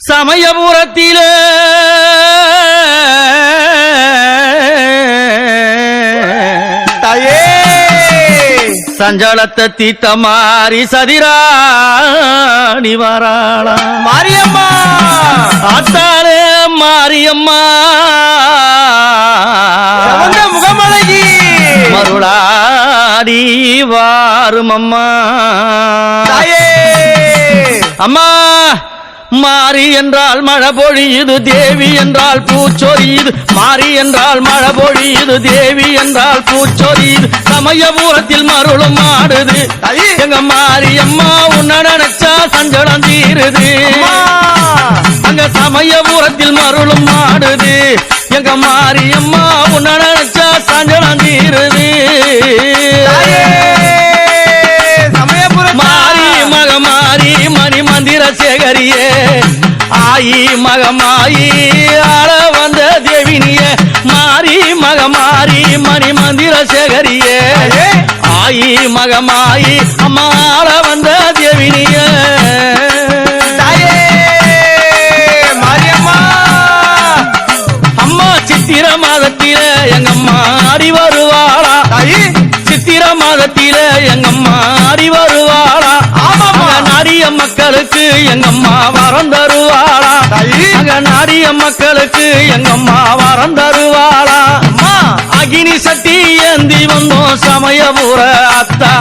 சமயபுரத்திலே தாயே சஞ்சலத்தை தீத்த மாறி சதிராணி வாராளா மாரியம்மா ஆத்தாளே மாரியம்மா முகமழகி மருளாடி வாரும் அம்மா தாயே அம்மா மாறி என்றால் மழை பொழியுது தேவி என்றால் பூச்சொரியுது மாறி என்றால் மழை பொழியுது தேவி என்றால் பூச்சொரியுது சமயபுரத்தில் மருளும் ஆடுது எங்க மாரியம்மா உன்ன நினைச்சா சஞ்சலம் தீருது அங்க சமயபுரத்தில் மருளும் ஆடுது எங்க மாரியம்மா உன்ன நினைச்சா சஞ்சலம் தீருது மாரி மகமாரி மணி மந்திர சேகரியே ஆயி மகமாயி ஆள வந்த தேவினிய மாரி மகமாரி மணி மந்திர சேகரியே ஆயி மகமாயி அம்மா ஆள வந்த தேவினிய மாரியம்மா அம்மா சித்திர மாதத்தில எங்கம்மா ஆடி வருவாளா சித்திர மாதத்தில எங்கம்மா ஆடி வருவாளா நாடிய மக்களுக்கு எங்கம்மா வரம் தருவாளா அங்க நாடிய மக்களுக்கு எங்கம்மா வரம் தருவாளா அகினி சக்தி ஏந்தி வந்தோம் சமயபுர அத்தா